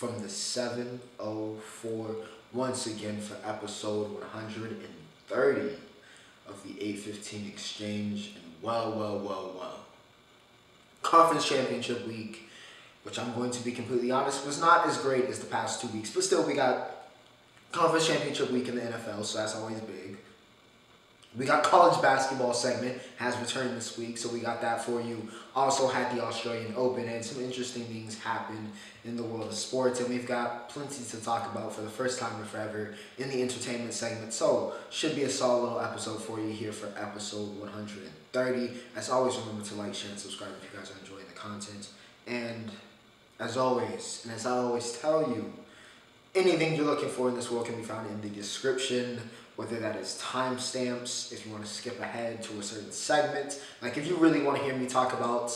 from the 704 once again for episode 130 of the 815 Exchange. And well. Conference Championship Week, which I'm going to be completely honest, was not as great as the past 2 weeks. But still, we got Conference Championship Week in the NFL, so that's always big. We got college basketball segment has returned this week, so we got that for you. Also had the Australian Open, and some interesting things happened in the world of sports, and we've got plenty to talk about for the first time in forever in the entertainment segment. So should be a solid little episode for you here for episode 130. As always, remember to like, share, and subscribe if you guys are enjoying the content. And as always, and as I always tell you, anything you're looking for in this world can be found in the description, whether that is timestamps, if you want to skip ahead to a certain segment. Like if you really want to hear me talk about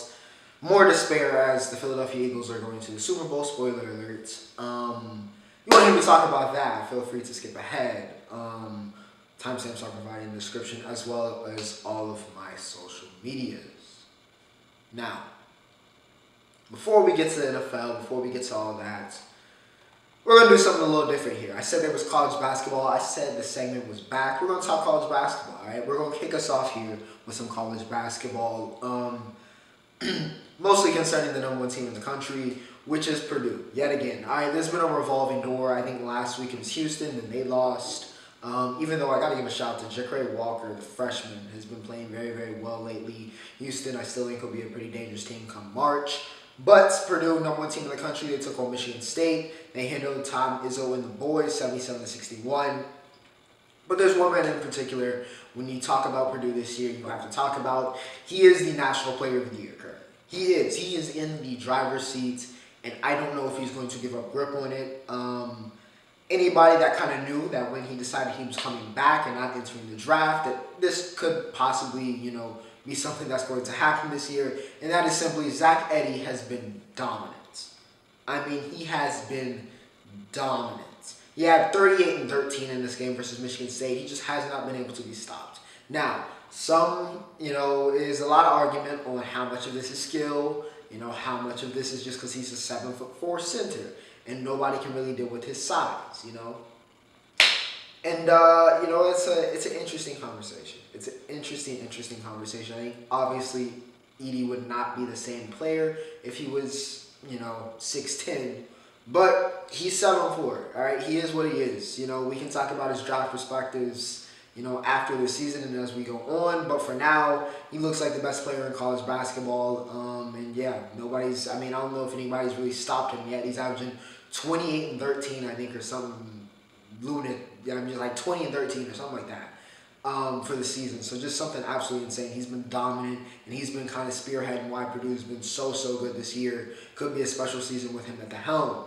more despair as the Philadelphia Eagles are going to the Super Bowl, spoiler alert, you want to hear me talk about that, feel free to skip ahead. Timestamps are provided in the description as well as all of my social medias. Now, before we get to the NFL, before we get to all that, we're going to do something a little different here. I said there was college basketball. I said the segment was back. We're going to talk college basketball, all right? We're going to kick us off here with some college basketball, mostly concerning the number one team in the country, which is Purdue, yet again. All right, there's been a revolving door. I think last week it was Houston, and they lost. Even though I got to give a shout out to Jacre Walker, the freshman, has been playing very, very well lately. Houston, I still think will be a pretty dangerous team come March. But Purdue, number one team in the country, they took on Michigan State. They handled Tom Izzo and the boys 77-61. But there's one man in particular, when you talk about Purdue this year, you have to talk about, he is the National Player of the Year currently. He is. He is in the driver's seat, and I don't know if he's going to give up grip on it. Anybody that kind of knew that when he decided he was coming back and not entering the draft, that this could possibly, be something that's going to happen this year, and that is simply Zach Edey has been dominant. I mean, he has been dominant. He had 38 and 13 in this game versus Michigan State. He just has not been able to be stopped. Now, is a lot of argument on how much of this is skill, how much of this is just because he's a 7'4" center, and nobody can really deal with his size, And, it's an interesting conversation. It's an interesting conversation. I think, obviously, Edey would not be the same player if he was, 6'10", but he's 7'4", all right? He is what he is. We can talk about his draft perspectives, after the season and as we go on, but for now, he looks like the best player in college basketball, and yeah, I don't know if anybody's really stopped him yet. He's averaging 28 and 13, I think, or something lunatic. Just like 20 and 13 or something like that for the season. So just something absolutely insane. He's been dominant, and he's been kind of spearheading why Purdue's been so good this year. Could be a special season with him at the helm.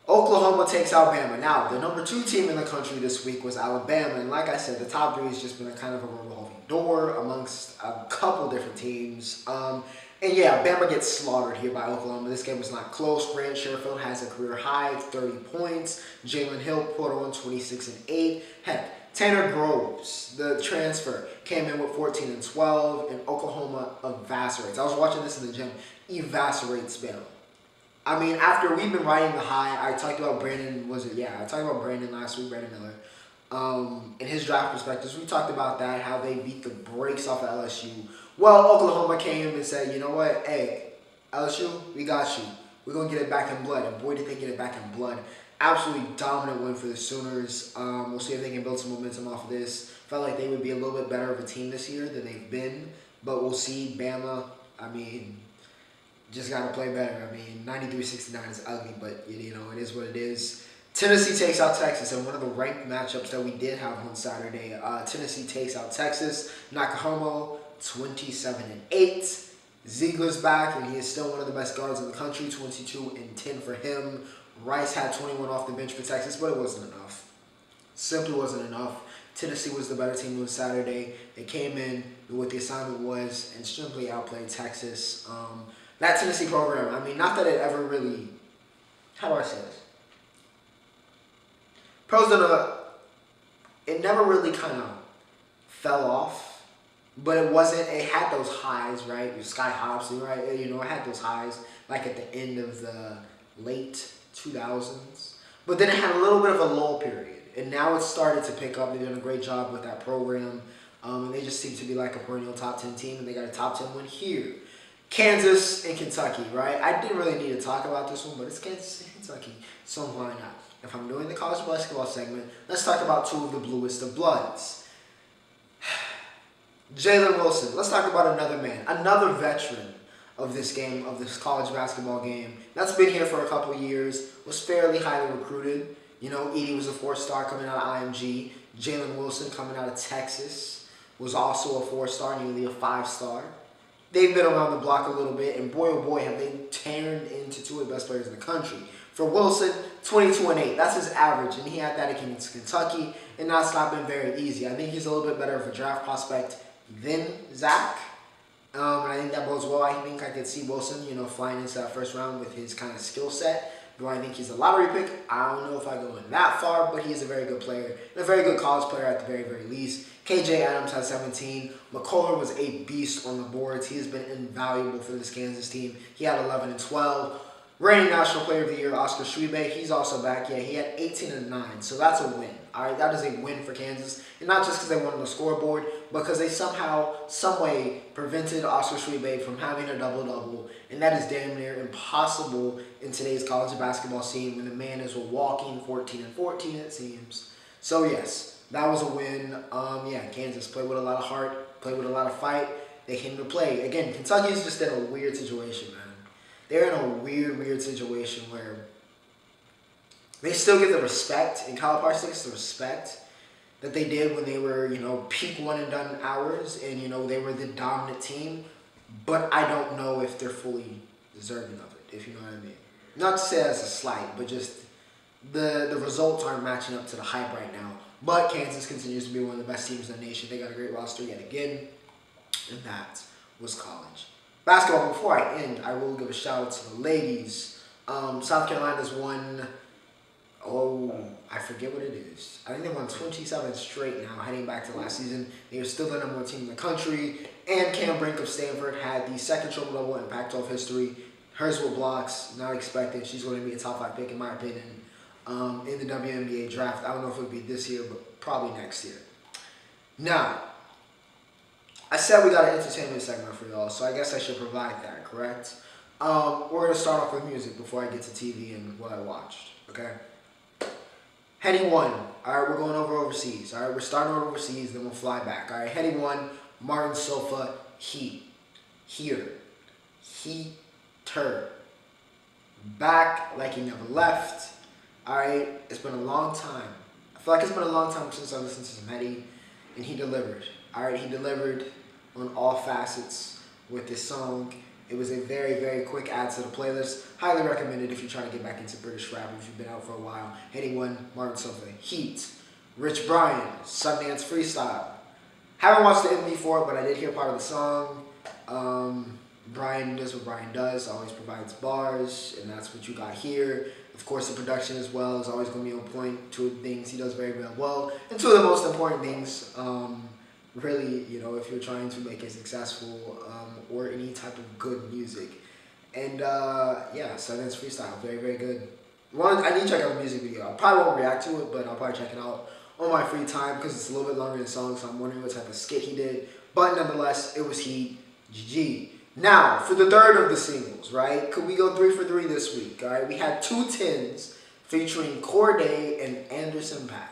Oklahoma takes Alabama. Now, the number 2 team in the country this week was Alabama, and like I said, the top 3 has just been a kind of a revolving door amongst a couple different teams. And yeah, Bama gets slaughtered here by Oklahoma. This game was not close. Grant Sherfield has a career high of 30 points. Jalen Hill put on 26 and 8. Heck, Tanner Groves, the transfer, came in with 14 and 12, and Oklahoma evaporates. I was watching this in the gym. Evaporates Bama. I mean, after we've been riding the high, I talked about Brandon last week, Brandon Miller. In his draft perspectives, we talked about that, how they beat the brakes off of LSU. Well, Oklahoma came and said, you know what, hey, LSU, we got you. We're going to get it back in blood. And boy, did they get it back in blood. Absolutely dominant win for the Sooners. We'll see if they can build some momentum off of this. Felt like they would be a little bit better of a team this year than they've been. But we'll see. Bama, just got to play better. 93-69 is ugly, but, it is what it is. Tennessee takes out Texas, and one of the ranked matchups that we did have on Saturday. Tennessee takes out Texas. Nakahomo, 27 and 8. Ziegler's back, and he is still one of the best guards in the country. 22 and 10 for him. Rice had 21 off the bench for Texas, but it wasn't enough. Simply wasn't enough. Tennessee was the better team on Saturday. They came in, knew what the assignment was, and simply outplayed Texas. That Tennessee program, not that it ever really, how do I say this? It never really kind of fell off, but it had those highs, right? Sky Hobson, right? It had those highs, like at the end of the late 2000s. But then it had a little bit of a lull period. And now it's started to pick up. They've done a great job with that program. And they just seem to be like a perennial top 10 team. And they got a top 10 win here. Kansas and Kentucky, right? I didn't really need to talk about this one, but it's Kansas and Kentucky. So why not? If I'm doing the college basketball segment, let's talk about two of the bluest of bloods. Jalen Wilson. Let's talk about another man, another veteran of this game, of this college basketball game. That's been here for a couple years, was fairly highly recruited. You know, Edey was a 4-star coming out of IMG. Jalen Wilson coming out of Texas was also a 4-star, nearly a 5-star. They've been around the block a little bit, and boy, oh boy, have they turned into two of the best players in the country. For Wilson, 22-8. That's his average, and he had that against Kentucky, and that's not been very easy. I think he's a little bit better of a draft prospect than Zach. And I think that bodes well. I think I could see Wilson, flying into that first round with his kind of skill set. Do I think he's a lottery pick? I don't know if I go in that far, but he's a very good player, and a very good college player at the very, very least. KJ Adams has 17. McCullough was a beast on the boards. He has been invaluable for this Kansas team. He had 11 and 12. Reigning National Player of the Year, Oscar Schwebe, he's also back. Yeah, he had 18 and 9, so that's a win. All right, that is a win for Kansas, and not just because they won on the scoreboard, but because they somehow, some way, prevented Oscar Schwebe from having a double-double, and that is damn near impossible in today's college basketball scene when the man is a walking 14 and 14, it seems. So yes, that was a win. Kansas played with a lot of heart, played with a lot of fight. They came to play. Again, Kentucky is just in a weird situation, man. They're in a weird situation where they still get the respect, in Calipari Six, the respect that they did when they were, peak one-and-done hours, and, they were the dominant team. But I don't know if they're fully deserving of it, if you know what I mean. Not to say as a slight, but just the results aren't matching up to the hype right now. But Kansas continues to be one of the best teams in the nation. They got a great roster yet again, and that was college basketball. Before I end, I will give a shout out to the ladies. South Carolina's won, I forget what it is. I think they won 27 straight now, heading back to last season. They are still the number 1 team in the country. And Cam Brink of Stanford had the second triple-double in Pac-12 history. Hers with blocks, not expected. She's going to be a top 5 pick, in my opinion, in the WNBA draft. I don't know if it'll be this year, but probably next year. Now, I said we got an entertainment segment for y'all, so I guess I should provide that, correct? We're going to start off with music before I get to TV and what I watched, okay? Headie One. All right, we're going over overseas. All right, we're starting over overseas, then we'll fly back. All right, Headie One, Martin Sofa, Heat. Here. Heater. Back like he never left. All right, it's been a long time. I feel like it's been a long time since I listened to some Headie, and he delivered. All right, he delivered on all facets with this song. It was a very, very quick add to the playlist. Highly recommended if you're trying to get back into British rap, if you've been out for a while. Headie One, Martin Sofa, Heat. Rich Brian, Sundance Freestyle. Haven't watched the MV for it, but I did hear part of the song. Brian does what Brian does, always provides bars, and that's what you got here. Of course, the production as well is always going to be on point. Two of the things he does very, very well. And two of the most important things, really, if you're trying to make it successful or any type of good music. And Sundance Freestyle, very, very good. I need to check out the music video. I probably won't react to it, but I'll probably check it out on my free time because it's a little bit longer than the song, so I'm wondering what type of skit he did. But nonetheless, it was Heat. GG. Now, for the third of the singles, right? Could we go 3 for 3 this week? All right, we had 2 10s featuring Coardae and Anderson Paak.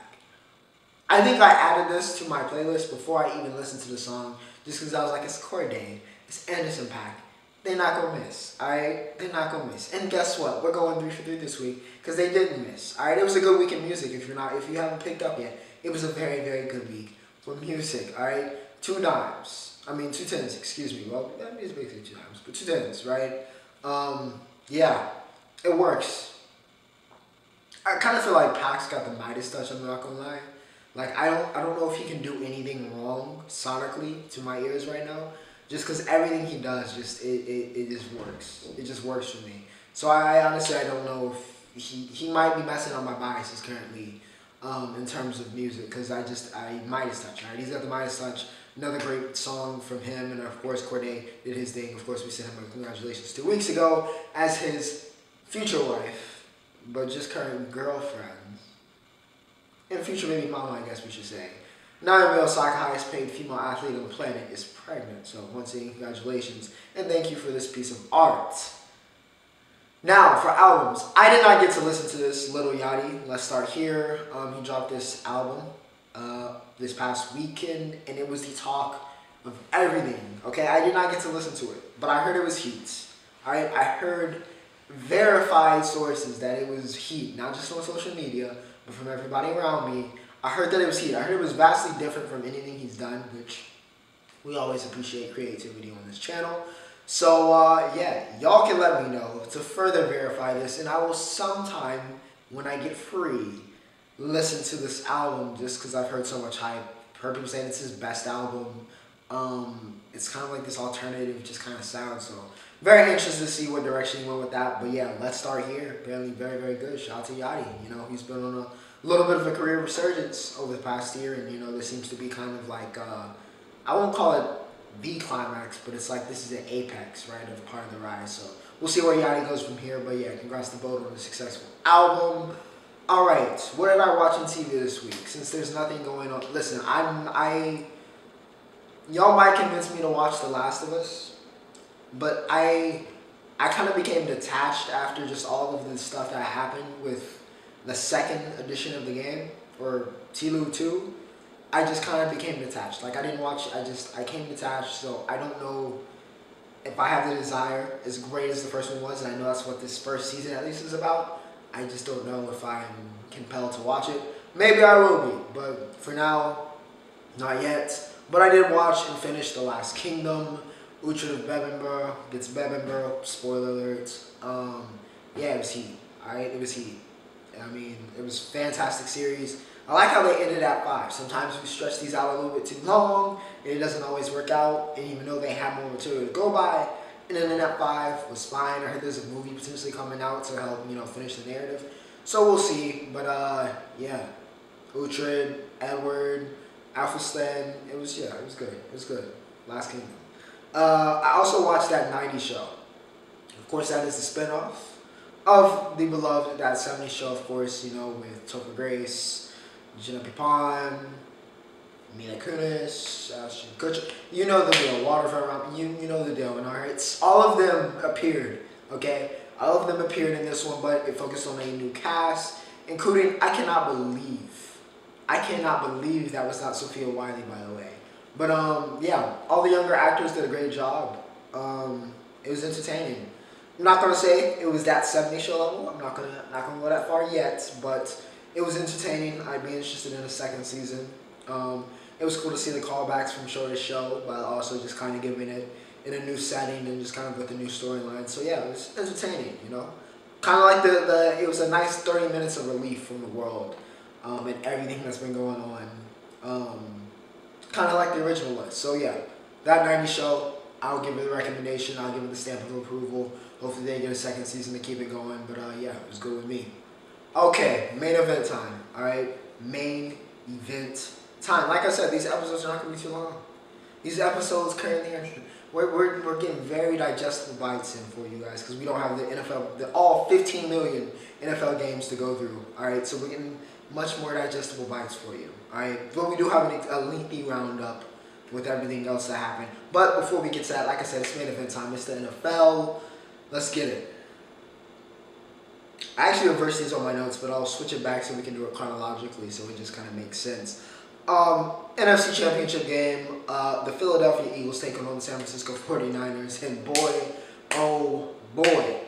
I think I added this to my playlist before I even listened to the song, just because I was like, it's Coardae, it's Anderson Paak. They're not gonna miss, all right? They're not gonna miss. And guess what? We're going 3 for 3 this week because they didn't miss. All right, it was a good week in music. If you haven't picked up yet, it was a very, very good week for music. All right, 2 10s. Excuse me. Well, that means basically 2 dimes, but 2 10s, right? It works. I kind of feel like Pac's got the Midas touch. I'm not gonna lie. Like I don't know if he can do anything wrong sonically to my ears right now. Just because everything he does, it just works. It just works for me. So I honestly don't know if he might be messing up my biases currently in terms of music because I Midas touch. Right? He's got the Midas touch. Another great song from him, and of course Coardae did his thing. Of course, we sent him a congratulations 2 weeks ago as his future wife, but just current girlfriends. In future baby mama, I guess we should say. Naomi Osaka, highest paid female athlete on the planet, is pregnant. So once again, congratulations and thank you for this piece of art. Now for albums, I did not get to listen to this Lil Yachty. Let's start here. He dropped this album this past weekend, and it was the talk of everything. Okay, I did not get to listen to it, but I heard it was heat. All right, I heard verified sources that it was heat, not just on social media, but from everybody around me. I heard that it was heat. I heard it was vastly different from anything he's done, which we always appreciate creativity on this channel. So, yeah, y'all can let me know to further verify this, and I will sometime, when I get free, listen to this album just because I've heard so much hype. Heard people saying it's his best album. It's kind of like this alternative, just kind of sound, so very interested to see what direction he went with that. But yeah, let's start here. Apparently very, very good. Shout out to Yachty. You know, he's been on a little bit of a career resurgence over the past year, and you know, this seems to be kind of like, I won't call it the climax, but it's like this is an apex, right, of part of the rise. So we'll see where Yachty goes from here. But yeah, congrats to both on a successful album. All right, what did I watch on TV this week? Since there's nothing going on, listen, y'all might convince me to watch The Last of Us, but I kind of became detached after just all of the stuff that happened with the second edition of the game, or Tilu 2. I just kind of became detached. Like, I didn't watch, I came detached, so I don't know if I have the desire, as great as the first one was, and I know that's what this first season at least is about. I just don't know if I'm compelled to watch it. Maybe I will be, but for now, not yet. But I did watch and finish The Last Kingdom. Uhtred of Bebbanburg gets Bebbanburg, spoiler alert. Yeah, it was heat, alright? It was heat. I mean, it was a fantastic series. I like how they ended at 5. Sometimes we stretch these out a little bit too long, and it doesn't always work out, and even though they have more material to go by, and then at 5 was fine. I heard there's a movie potentially coming out to help, you know, finish the narrative. So we'll see, but yeah. Uhtred, Edward, Athelstan, it was good. It was good. Last Kingdom. I also watched that 90s show. Of course, that is the spinoff of the beloved That 70s Show, of course, you know, with Topher Grace, Jenna Pipon, Mila Kunis, Ashton Kutcher. You know the deal. Waterfront, you know the deal. And alright, all of them appeared, okay? All of them appeared in this one, but it focused on a new cast, including, I cannot believe that was not Sophia Wiley, by the way. But yeah, all the younger actors did a great job. It was entertaining. I'm not gonna say it was that 70s show level. I'm not gonna go that far yet, but it was entertaining. I'd be interested in a second season. It was cool to see the callbacks from show to show, but also just kind of giving it in a new setting and just kind of with a new storyline. So yeah, it was entertaining, you know. Kind of like it was a nice 30 minutes of relief from the world and everything that's been going on. Kind of like the original was. So yeah, that 90s show, I'll give it a recommendation. I'll give it the stamp of approval. Hopefully they get a second season to keep it going. But yeah, it was good with me. Okay, main event time. All right, main event time. Like I said, these episodes are not going to be too long. These episodes currently are, we're getting very digestible bites in for you guys because we don't have the NFL, all 15 million NFL games to go through. All right, so we're getting much more digestible bites for you. All right, but we do have a lengthy roundup with everything else that happened. But before we get to that, like I said, it's main event time. It's the NFL. Let's get it. I actually reversed these on my notes, but I'll switch it back so we can do it chronologically so it just kind of makes sense. NFC Championship game, the Philadelphia Eagles taking on the San Francisco 49ers, and boy, oh boy.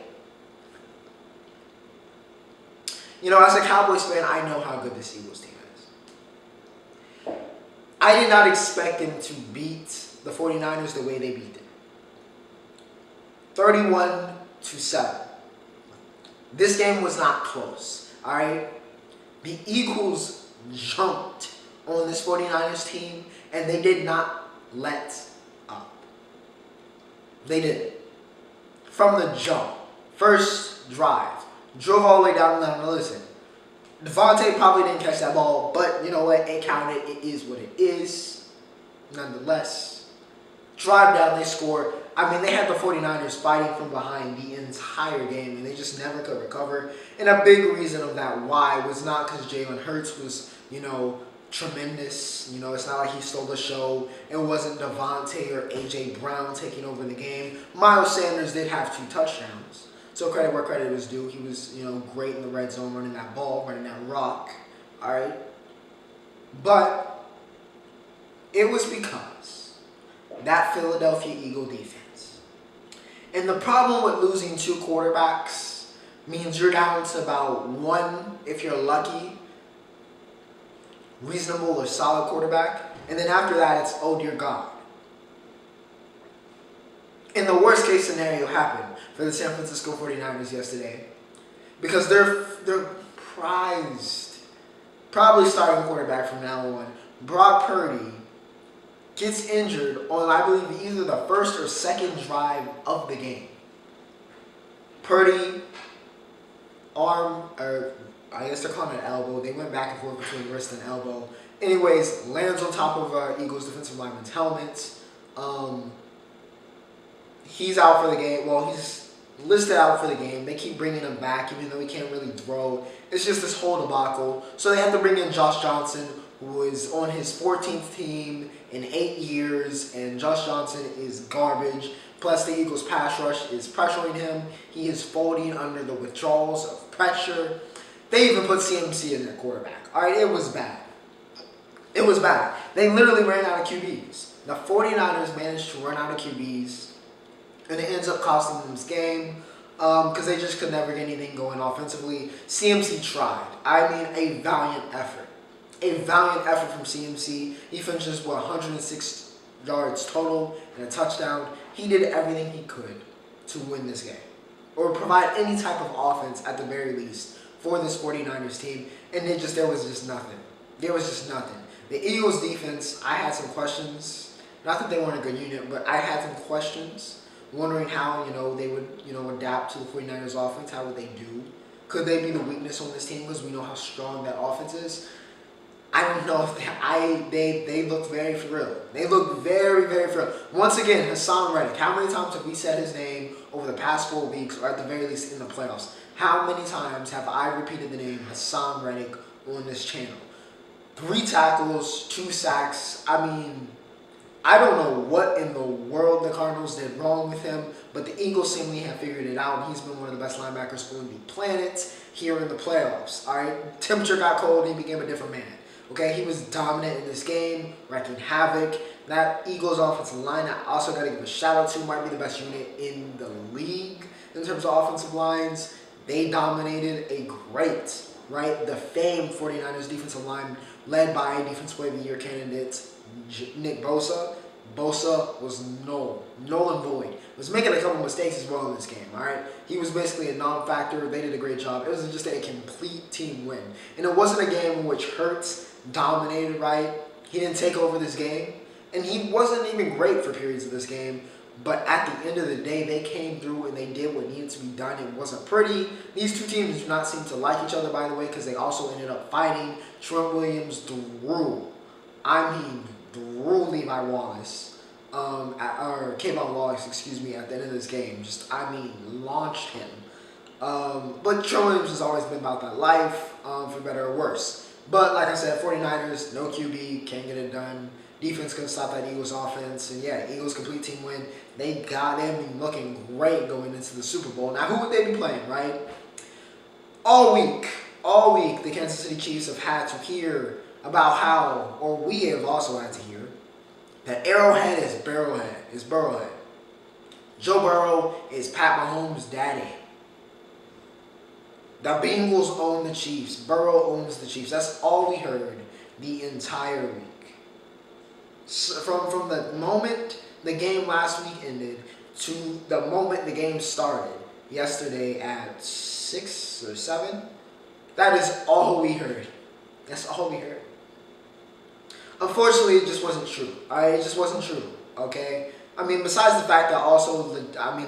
You know, as a Cowboys fan, I know how good this Eagles team is. I did not expect them to beat the 49ers the way they beat them. 31-7. This game was not close, all right? The Eagles jumped on this 49ers team, and they did not let up. They didn't. From the jump, first drive, drove all the way down the line. Listen, Devontae probably didn't catch that ball, but you know what? It counted. It is what it is. Nonetheless, drive down, they score. I mean, they had the 49ers fighting from behind the entire game, and they just never could recover. And a big reason of that why was not because Jalen Hurts was, tremendous. It's not like he stole the show. It wasn't Devontae or A.J. Brown taking over the game. Miles Sanders did have 2 touchdowns. So credit where credit is due. He was, great in the red zone, running that ball, running that rock. All right. But it was because that Philadelphia Eagle defense. And the problem with losing 2 quarterbacks means you're down to about 1, if you're lucky, reasonable or solid quarterback. And then after that, it's, oh dear God. And the worst case scenario happened for the San Francisco 49ers yesterday. Because they're prized, probably starting quarterback from now on, Brock Purdy, gets injured on, I believe, either the first or second drive of the game. Purdy, arm, or I guess they're calling it elbow. They went back and forth between wrist and elbow. Anyways, lands on top of Eagles defensive lineman's helmet. He's out for the game. Well, he's listed out for the game. They keep bringing him back, even though he can't really throw. It's just this whole debacle. So they have to bring in Josh Johnson, who is on his 14th team in 8 years, and Josh Johnson is garbage. Plus, the Eagles' pass rush is pressuring him. He is folding under the withdrawals of pressure. They even put CMC in their quarterback. All right, it was bad. It was bad. They literally ran out of QBs. The 49ers managed to run out of QBs, and it ends up costing them this game because they just could never get anything going offensively. CMC tried. I mean, a valiant effort. A valiant effort from CMC. He finishes with 106 yards total and a touchdown. He did everything he could to win this game, or provide any type of offense at the very least for this 49ers team, and there was just nothing. There was just nothing. The Eagles defense, I had some questions. Not that they weren't a good unit, but I had some questions, wondering how, they would, adapt to the 49ers offense. How would they do? Could they be the weakness on this team because we know how strong that offense is? I don't know if they look very for real. They look very, very for real. Once again, Hassan Reddick. How many times have we said his name over the past 4 weeks, or at the very least in the playoffs? How many times have I repeated the name Hassan Reddick on this channel? 3 tackles, 2 sacks. I mean, I don't know what in the world the Cardinals did wrong with him, but the Eagles seemingly have figured it out. He's been one of the best linebackers on the planet here in the playoffs. All right, temperature got cold, he became a different man. Okay, he was dominant in this game, wreaking havoc. That Eagles offensive line, I also got to give a shout out to, might be the best unit in the league in terms of offensive lines. They dominated a great, the famed 49ers defensive line, led by Defensive Player of the Year candidate Nick Bosa. Bosa was null and void. Was making a couple mistakes as well in this game, all right? He was basically a non-factor. They did a great job. It was just a complete team win. And it wasn't a game in which Hurts dominated, right? He didn't take over this game. And he wasn't even great for periods of this game. But at the end of the day, they came through and they did what needed to be done. It wasn't pretty. These 2 teams do not seem to like each other, by the way, because they also ended up fighting. Trent Williams drew Levi Wallace, or Kayvon Wallace, at the end of this game. Launched him. But Trent Williams has always been about that life, for better or worse. But like I said, 49ers, no QB, can't get it done. Defense couldn't stop that Eagles offense. And yeah, Eagles complete team win. They got him looking great going into the Super Bowl. Now, who would they be playing, right? All week, the Kansas City Chiefs have had to hear about how, or we have also had to hear, that Arrowhead is Burrowhead. Joe Burrow is Pat Mahomes' daddy. The Bengals own the Chiefs. Burrow owns the Chiefs. That's all we heard the entire week. So from the moment the game last week ended to the moment the game started yesterday at 6 or 7, that is all we heard. That's all we heard. Unfortunately, it just wasn't true. All right, it just wasn't true. Okay. I mean, besides the fact that also,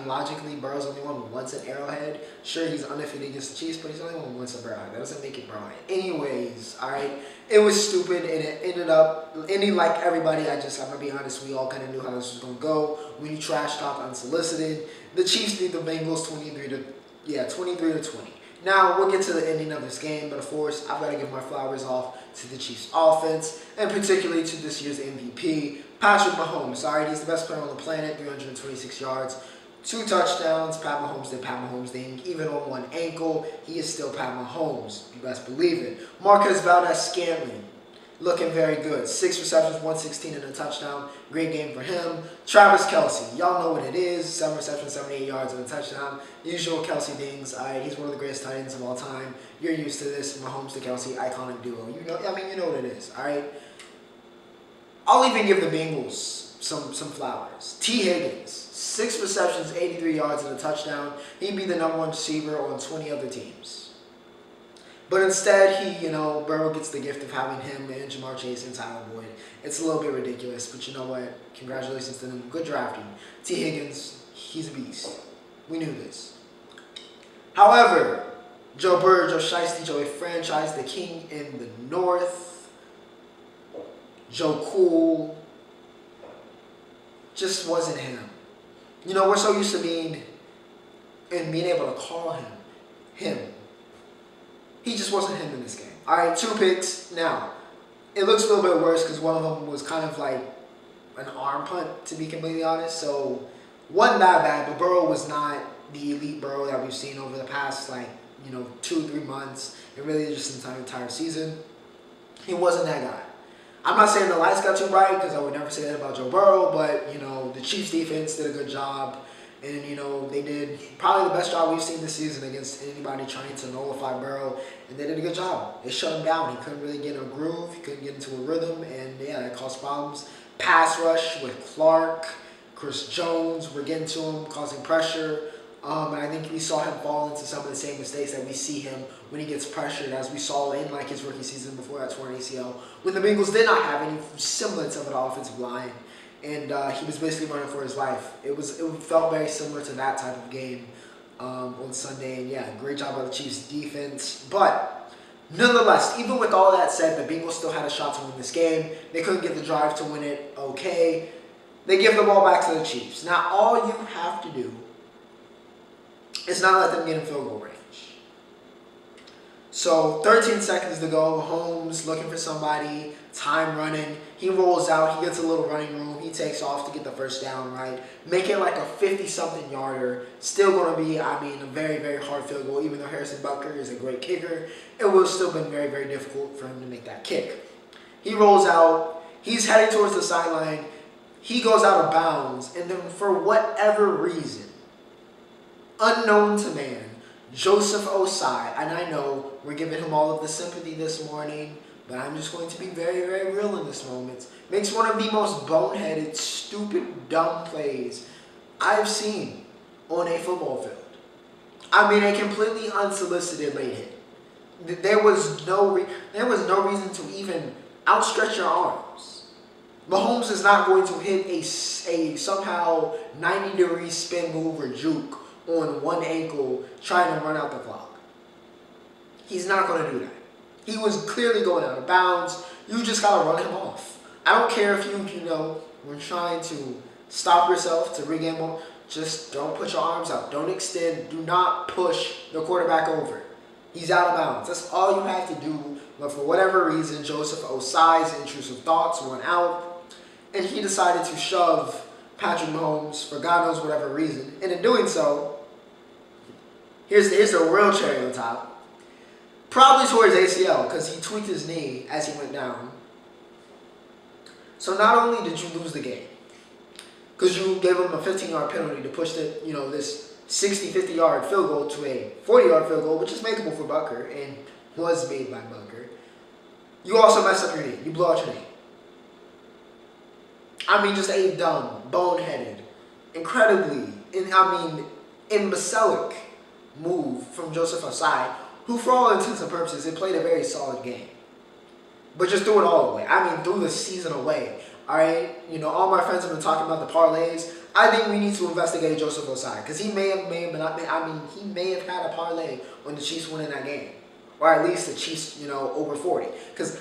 logically, Burrow's only won once at Arrowhead. Sure, he's undefeated against the Chiefs, but he's only won once at Arrowhead. That doesn't make it Burrowhead. Anyways, all right, it was stupid, and it ended up ending like everybody. I'm gonna be honest, we all kind of knew how this was gonna go. When you trash talk unsolicited, the Chiefs beat the Bengals 23 to 20. Now, we'll get to the ending of this game, but of course, I've got to give my flowers off to the Chiefs offense, and particularly to this year's MVP, Patrick Mahomes. All right, he's the best player on the planet, 326 yards, 2 touchdowns. Pat Mahomes did Pat Mahomes thing. Even on one ankle, he is still Pat Mahomes. You best believe it. Marquez Valdez-Scantling, looking very good. 6 receptions, 116 and a touchdown. Great game for him. Travis KELCE, y'all know what it is. 7 receptions, 78 yards and a touchdown. Usual KELCE things. All right, he's one of the greatest tight ends of all time. You're used to this. Mahomes to KELCE, iconic duo. You know what it is. All right. I'll even give the Bengals some flowers. T. Higgins, 6 receptions, 83 yards and a touchdown. He'd be the #1 receiver on 20 other teams. But instead, Burrow gets the gift of having him and Jamar Chase and Tyler Boyd. It's a little bit ridiculous, but you know what? Congratulations to them. Good drafting. T. Higgins, he's a beast. We knew this. However, Joe Burrow, Joe Shiesty, Joey Franchise, the king in the north, Joe Cool, just wasn't him. We're so used to being able to call him. He just wasn't him in this game. All right, 2 picks. Now, it looks a little bit worse because one of them was kind of like an arm punt, to be completely honest. So, wasn't that bad, but Burrow was not the elite Burrow that we've seen over the past, 2-3 months, and really just the entire season. He wasn't that guy. I'm not saying the lights got too bright because I would never say that about Joe Burrow, but, the Chiefs defense did a good job. And, they did probably the best job we've seen this season against anybody trying to nullify Burrow. And they did a good job. They shut him down. He couldn't really get in a groove. He couldn't get into a rhythm. And, that caused problems. Pass rush with Clark, Chris Jones. We're getting to him, causing pressure. And I think we saw him fall into some of the same mistakes that we see him when he gets pressured, as we saw in his rookie season before that torn ACL, when the Bengals did not have any semblance of an offensive line. And he was basically running for his life. It felt very similar to that type of game on Sunday. And great job by the Chiefs defense. But nonetheless, even with all that said, the Bengals still had a shot to win this game. They couldn't get the drive to win it. Okay. They give the ball back to the Chiefs. Now, all you have to do is not let them get in field goal range. So 13 seconds to go. Mahomes looking for somebody. Time running. He rolls out. He gets a little running room. He takes off to get the first down, right? Make it like a 50-something yarder. Still going to be, a very, very hard field goal. Even though Harrison Butker is a great kicker, it would have still been very, very difficult for him to make that kick. He rolls out. He's heading towards the sideline. He goes out of bounds. And then for whatever reason, unknown to man, Joseph Osai, and I know we're giving him all of the sympathy this morning, but I'm just going to be very, very real in this moment, makes one of the most boneheaded, stupid, dumb plays I've seen on a football field. A completely unsolicited late hit. There was no reason to even outstretch your arms. Mahomes is not going to hit a somehow 90-degree spin move or juke on one ankle trying to run out the clock. He's not going to do that. He was clearly going out of bounds. You just got to run him off. I don't care if you were trying to stop yourself to regain more. Just don't put your arms out. Don't extend. Do not push the quarterback over. He's out of bounds. That's all you have to do. But for whatever reason, Joseph Osai's intrusive thoughts went out, and he decided to shove Patrick Mahomes for God knows whatever reason. And in doing so, here's the real cherry on top. Probably towards ACL because he tweaked his knee as he went down. So not only did you lose the game, because you gave him a 15-yard penalty to push this 60, 50-yard field goal to a 40-yard field goal, which is makeable for Butker and was made by Butker. You also messed up your knee. You blew out your knee. Just a dumb, boneheaded, incredibly, imbecilic move from Joseph Osai, who for all intents and purposes, it played a very solid game. But just threw it all away. Threw the season away. All right? All my friends have been talking about the parlays. I think we need to investigate Joseph Osai because he may have he may have had a parlay on the Chiefs winning that game, or at least the Chiefs, over 40. Because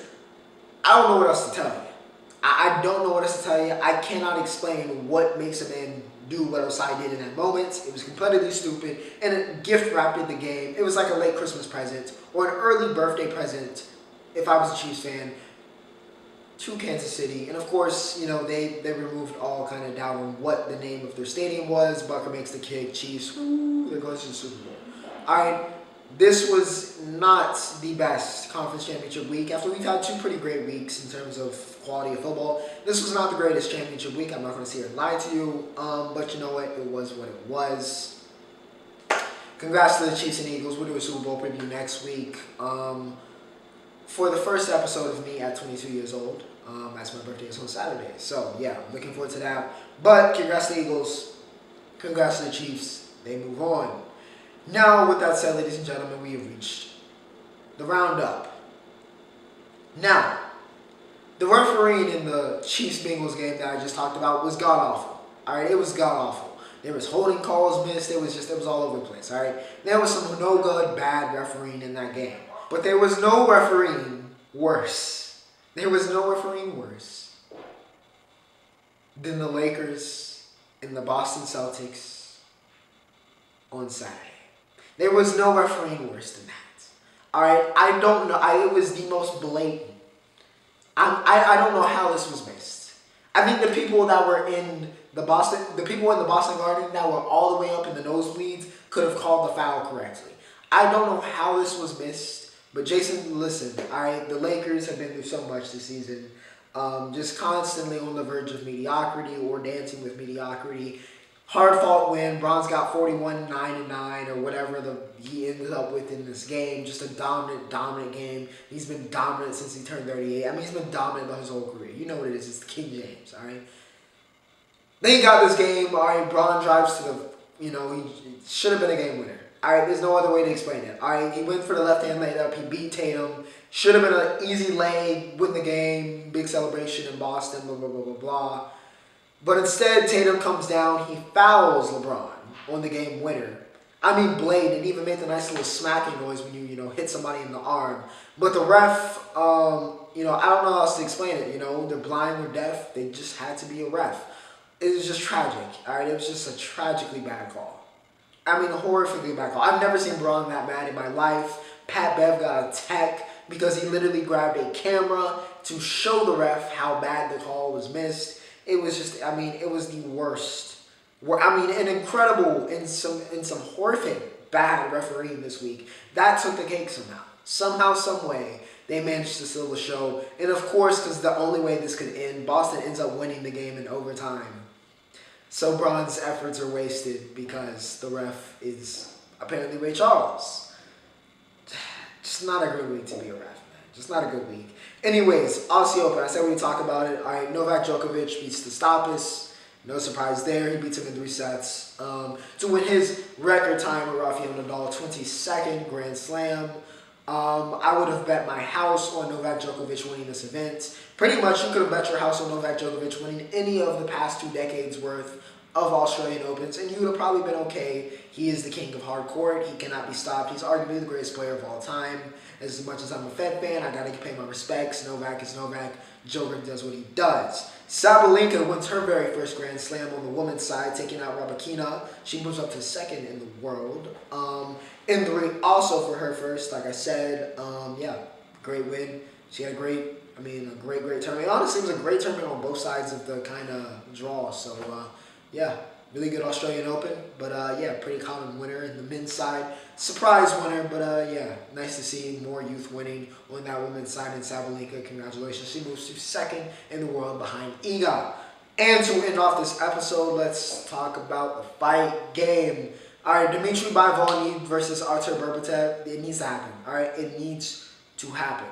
I don't know what else to tell you. I don't know what else to tell you. I cannot explain what makes a man do what Osai did in that moment. It was completely stupid, and it gift wrapped the game. It was like a late Christmas present or an early birthday present, if I was a Chiefs fan, to Kansas City. And of course, they removed all kind of doubt on what the name of their stadium was. Bucker makes the kick, Chiefs, woo, there goes to the Super Bowl. All right, this was not the best conference championship week. After we've had two pretty great weeks in terms of quality of football, this was not the greatest championship week. I'm not going to sit here and lie to you, but you know what? It was what it was. Congrats to the Chiefs and Eagles. We'll do a Super Bowl preview next week. For the first episode of me at 22 years old. As my birthday is on Saturday. So, yeah, looking forward to that. But congrats to the Eagles. Congrats to the Chiefs. They move on. Now, with that said, ladies and gentlemen, we have reached the Roundup. Now, the refereeing in the Chiefs-Bengals game that I just talked about was god-awful. All right, it was god-awful. There was holding calls missed. It was all over the place, all right? There was some no good, bad refereeing in that game. But there was no refereeing worse. There was no refereeing worse than the Lakers and the Boston Celtics on Saturday. There was no refereeing worse than that. All right, I don't know. It was the most blatant. I don't know how this was missed. I think the people that were in the Boston Garden that were all the way up in the nosebleeds could have called the foul correctly. I don't know how this was missed. But Jason, listen, all right, the Lakers have been through so much this season, just constantly on the verge of mediocrity or dancing with mediocrity. Hard-fought win. Bron's got 41-9-9 or whatever he ended up with in this game. Just a dominant game. He's been dominant since he turned 38. I mean, he's been dominant his whole career. You know what it is. It's King James, all right? They got this game. All right, Bron drives to he should have been a game winner. All right, there's no other way to explain it. All right, he went for the left-hand layup. He beat Tatum. Should have been an easy lay, win the game, big celebration in Boston, blah, blah, blah, blah, blah. But instead, Tatum comes down. He fouls LeBron on the game winner. I mean, Blade, and even made the nice little smacking noise when you hit somebody in the arm. But the ref, I don't know how else to explain it. They're blind, they're deaf. They just had to be a ref. It was just tragic. All right, it was just a tragically bad call. I mean, a horrifically bad call. I've never seen Bron that mad in my life. Pat Bev got a tech because he literally grabbed a camera to show the ref how bad the call was missed. It was just, it was the worst. An incredible and some horrific bad refereeing this week. That took the cake somehow. Somehow, some way, they managed to steal the show. And of course, because the only way this could end, Boston ends up winning the game in overtime. So Bron's efforts are wasted because the ref is apparently Ray Charles. Just not a good week to be a ref, man. Just not a good week. Anyways, Aussie Open. I said we talk about it. All right, Novak Djokovic beats Stathopoulos. No surprise there. He beats him in 3 sets to win his record time with Rafael Nadal, 22nd Grand Slam. I would have bet my house on Novak Djokovic winning this event. Pretty much, you could have bet your house on Novak Djokovic winning any of the past 2 decades worth of Australian Opens, and you would have probably been okay. He is the king of hard court. He cannot be stopped. He's arguably the greatest player of all time. As much as I'm a Fed fan, I gotta pay my respects. Novak is Novak. Djokovic does what he does. Sabalenka wins her very first Grand Slam on the women's side, taking out Rybakina. She moves up to 2nd in the world. In the ring, also for her first, like I said, great win. She had a great tournament. Honestly, it was a great tournament on both sides of the kind of draw. So, really good Australian Open. But, pretty common winner in the men's side. Surprise winner, but, nice to see more youth winning on that women's side. And Sabalenka, congratulations. She moves to 2nd in the world behind Iga. And to end off this episode, let's talk about the fight game. All right, Dimitri Bivol versus Artur Berbatov. It needs to happen. All right, it needs to happen.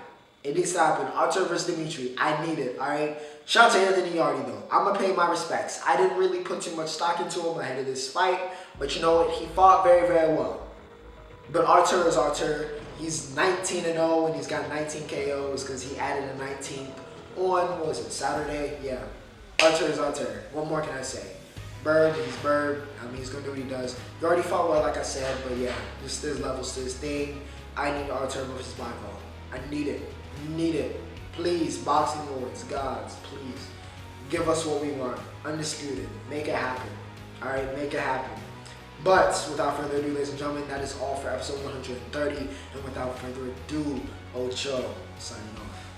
It needs to happen. Artur versus Dimitri. I need it. All right. Shout out to Anthony Yardy though. I'm gonna pay my respects. I didn't really put too much stock into him ahead of this fight, but you know what? He fought very, very well. But Artur is Artur. He's 19-0 and he's got 19 KOs because he added a 19th on Saturday? Yeah. Artur is Artur. What more can I say? Bird, he's Bird. I mean, he's gonna do what he does. He already fought well, like I said, but yeah, just there's levels to his thing. I need Artur versus Black Belt. I need it. Need it. Please, boxing lords, gods, please. Give us what we want. Undisputed. Make it happen. Alright, make it happen. But without further ado, ladies and gentlemen, that is all for episode 130. And without further ado, Ocho signing off.